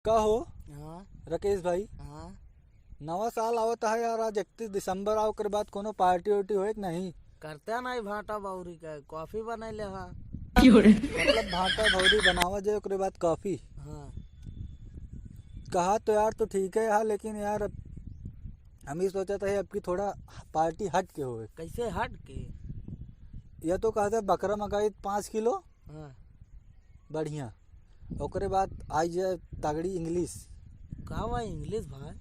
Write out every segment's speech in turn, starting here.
का हो हाँ राकेश भाई। हाँ नवा साल आवत है यार, आज 31 दिसंबर आओ के बाद कोनो पार्टी वार्टी होए कि नहीं? करते नहीं भाटा बाउरी का कॉफी बनैले हाँ। मतलब भाटा भौरी बनावा जाए ओकरे बाद कॉफी। हाँ कहा तो यार तो ठीक है यार, लेकिन यार हम ही सोचा था अब की थोड़ा पार्टी हट के होए। कैसे हट के। यह तो कहते बकरा मंगाई 5 किलो हाँ बढ़िया, ओकरे बाद आई जाए तगड़ी इंग्लिश। कहवा इंग्लिश भाई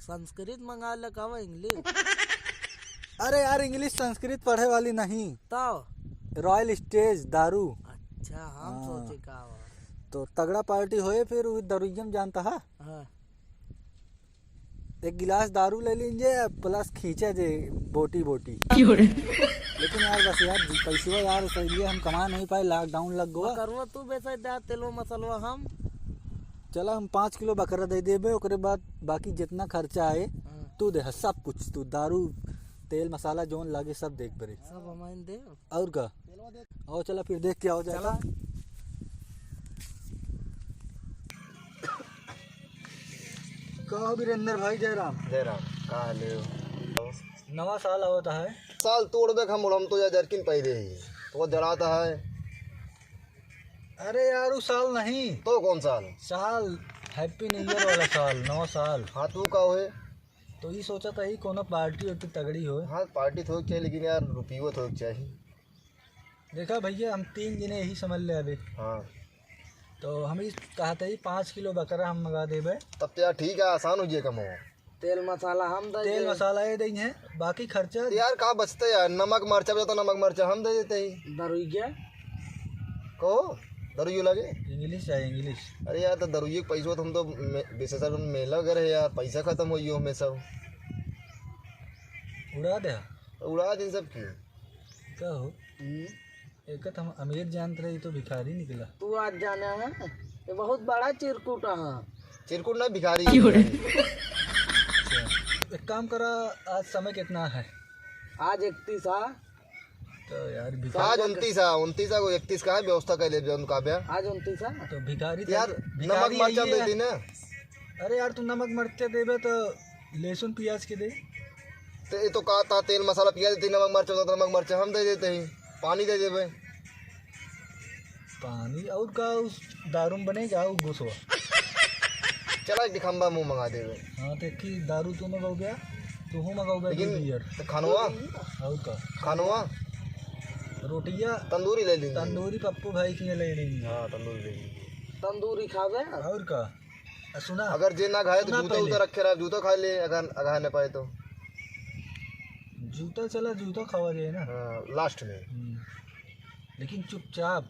संस्कृत मंगा ले कहवा इंग्लिश। अरे यार इंग्लिश संस्कृत पढ़े वाली नहीं, तो रॉयल स्टेज दारू। अच्छा हम हाँ। सोचे कहवा। तो तगड़ा पार्टी होए फिर वही दारूजम जानता है। हाँ एक गिलास दारू ले लीजिए प्लस खींचे जे बोटी बोटी। लेकिन यार बस यार पैसा यार इसलिए हम कमा नहीं पाए, लॉकडाउन लग गया। करवा तू बेचा दे तेलो मसलवा हम। चला हम 5 किलो बकरा दे देबे, ओकरे बाद बाकी जितना खर्चा आए हाँ, तू दे सब कुछ, तू दारू तेल मसाला जोन लागे सब देख बरे। सब हमारे दे। और का आओ चला फिर देख के आओ जाए। चला कहो वीरेंद्र भाई जयराम। जयराम का हाले हो? नवा साल आवता है। साल तोड़बे हम तो या जरकिन पहले ही तो जलाता है। अरे यार वो साल नहीं, तो कौन साल? साल हैप्पी न्यू ईयर वाला साल, नवा साल। हाँ तू का होए? तो ये सोचा था ही कोनो पार्टी वार्टी तगड़ी हो। हाँ पार्टी थोक चाहिए लेकिन यार रुपये थोक चाहिए। देखा भैया हम 3 जने यही समझ ले अभी। हाँ तो हम ही कहा था ही 5 किलो बकरा हम मंगा देबे। तब तो यार ठीक है, आसान हो जाए कमो। तेल मसाला हम दे तेल दे। मसाला ये देंगे, बाकी खर्चा तो यार कहाँ बचते यार, नमक मरचा बचा तो नमक मरचा हम दे देते ही। दरुइया कहो दरुइयो लगे। इंग्लिश है इंग्लिश। अरे यार तो दरुइये के पैसों तो हम तो विशेषकर मेला करे यार, पैसा खत्म हो हमें सब उड़ा दे। उड़ा दिन सब की। क्या हो एक हम अमीर जानते रही तो भिखारी निकला। तू आज जाना है ये बहुत बड़ा चिरकुट है। चिरकुट ना भिखारी। एक काम करा, आज समय कितना है? आज 31 है। तो यार आज भिखारी 29 को 31 का है व्यवस्था कर ले उनका ब्याह। आज 29 है। तो भिखारी तो यार नमक भिखारी मरचा यही दे है। दी ना। अरे यार तू नमक मरचा देबे तो लहसुन प्याज के दे। तो ये तो कहा था तेल मसाला पिया देती, नमक मरचा होता तो नमक मरचा हम दे देते हैं, पानी दे देवे। पानी और का उस दारू में बनेगा वो घुसवा। चला एक दिखंबा मुंह मंगा देवे। हाँ तो की दारू तू मंगाओ गया, तू हूँ मंगाओ गया लेकिन बियर। तो खानवा और का खानवा रोटिया तंदूरी ले लेंगे। तंदूरी पप्पू भाई की ले लेंगे। हाँ तंदूरी ले लेंगे। तंदूरी खावे। और का सुना, अगर जे ना खाए तो सुना जूता पहले। उतर रखे रहा, जूता खा ले अगर अगर न पाए तो। जूता चला जूता खावा जाए ना। हाँ लास्ट में। लेकिन चुपचाप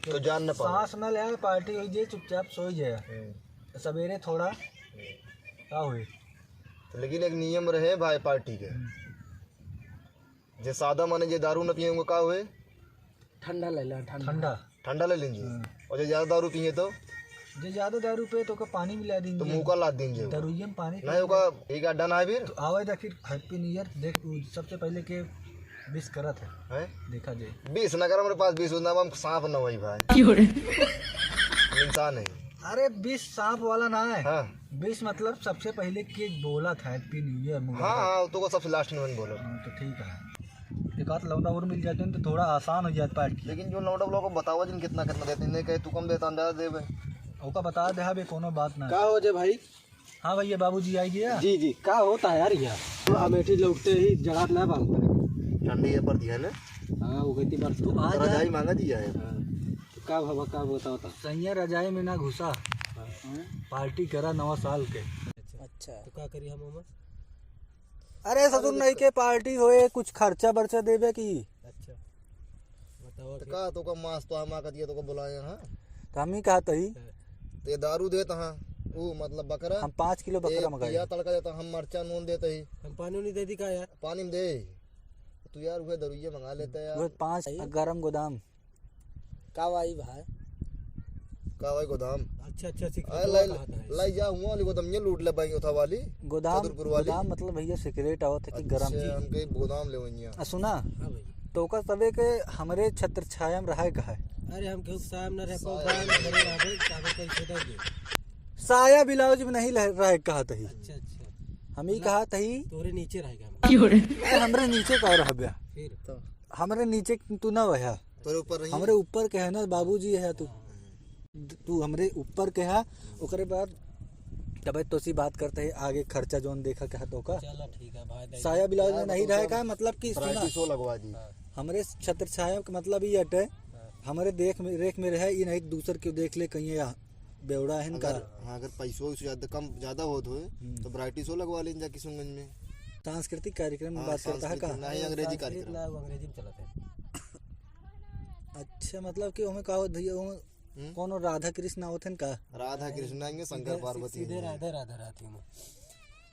तो जान न पाए। सांस न ले, पार्टी हो जाए चुपचाप सो जाए, सवेरे थोड़ा क्या हुए। तो लेकिन एक नियम रहे भाई पार्टी के, जे सादा माने जे दारू न पिएंगे का हुए? ठंडा ले ले ठंडा। ठंडा। ठंडा ले लेंगे। और जो ज्यादा दारू पिए तो जो ज्यादा दारू पे तो का पानी मिला तो देंगे। मुंह का लाद देंगे। दारूये में पानी नहीं होगा ठीक है, डन है फिर। तो आवाज था फिर हैप्पी न्यू ईयर देख सबसे पहले के विश करा था है देखा जाए। 20 न कर हमारे पास 20 ना हम सांप न वही भाई इंसान है। अरे 20 सांप वाला ना है। हाँ 20 मतलब सबसे पहले के बोला था हैप्पी न्यू ईयर मुबारक। हाँ हाँ तो को सबसे लास्ट में मैंने बोला। तो ठीक है, एक आध लौंडा और मिल जाते हैं तो थोड़ा आसान हो जाता पार्टी। लेकिन जो लौटा लोगों को बताओ जिन कितना कितना देते नहीं कहे तू कम देता अंदाजा दे भाई। ओका बता दे हाँ बे कोनो बात ना। का हो जे भाई। हाँ भैया बाबूजी आई गया। जी जी का होता है यार यहाँ तो अमेठी लौटते ही जगह ना बांधते। ठंडी है पर दिया ना। हाँ वो कहती बार तू आ जा। रजाई मांगा दिया है। का भवा का होता होता। सैया रजाई में ना घुसा, पार्टी करा नवा साल के। अच्छा तो का करी हम। अरे ससुर नहीं के पार्टी होए कुछ खर्चा बर्चा देवे की। अच्छा बताओ तो का तो का मांस तो हम का दिया तो को बुलाए। हाँ तो हम ही कहा ही तो ये दारू देता हाँ वो मतलब बकरा हम 5 किलो बकरा मंगाए। या तड़का देता हम मरचा नून देते ही। हम पानी नहीं दे दी का यार। पानी में दे तू यार वह दरुइये मंगा लेते वो यार। 5 गरम गोदाम। का भाई भाई। का भाई गोदाम। अच्छा अच्छा लाई जा हुआ वाली गोदाम ये लूट ले पाएंगे उठा वाली गोदाम चतुरपुर वाली। गोदाम मतलब भैया सिगरेट आवत है कि गरम अच्छा, हम कहीं गोदाम ले वही। सुना हाँ भाई। तो का सबे के हमरे छत्र छाया में रहे का है। अरे हम केहू साहब न रह पाओ बाहर घरे आवे कागज पर छोड़ दे। साया ब्लाउज में नहीं रह कहा तही, अच्छा अच्छा, हम ही कहा तही तोरे नीचे रहेगा हमरे नीचे का रह गया, फिर तो हमरे नीचे तू ना वह तोरे ऊपर रही हमरे ऊपर के है ना बाबूजी है, तू हमरे ऊपर के है। ओकरे बाद तब तो सी बात करते है आगे खर्चा जोन देखा क्या तो का चलो ठीक है भाई। साया ब्लाउज में नहीं रहेगा, मतलब कि सुना वैरायटी शो लगवा दी। हमरे छत्र छाया का मतलब ये अटे हमारे देख में रेख में रहे, ये नहीं दूसर के देख ले कहीं या बेवड़ा है इनका। हाँ, अगर पैसों से ज्यादा हो तो वैरायटी शो लगवा लें जाके किशनगंज में। सांस्कृतिक कार्यक्रम में बात करता है का, नहीं अंग्रेजी कार्यक्रम। अंग्रेजी में चलते हैं। अच्छा मतलब कि हमें कहा भैया कोनो राधा कृष्ण होते का, राधा कृष्ण आएंगे, शंकर पार्वती सीधे राधे राधा रहती हूँ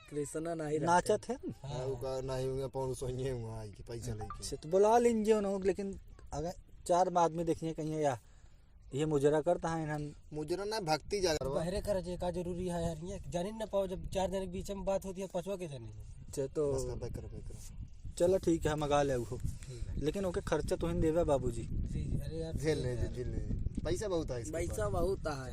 कृष्णा नहीं नाचत है। नहीं होंगे पौन सोइए हुआ कि पैसा लेके। अच्छा तो बुला लीजिए ना, लेकिन अगर 4 आदमी देखिए कहीं या ये मुजरा करता है इन्हन मुजरा ना भक्ति जागर बहरे कर जे का जरूरी है यार, ये जानी ना पाओ जब 4 जन के बीच में बात होती है, पांचवा के जानी। अच्छा तो चलो ठीक है मंगा ले वो, लेकिन ओके खर्चा तो ही देवे बाबूजी। अरे यार झेल ले पैसा बहुत है, पैसा बहुत है।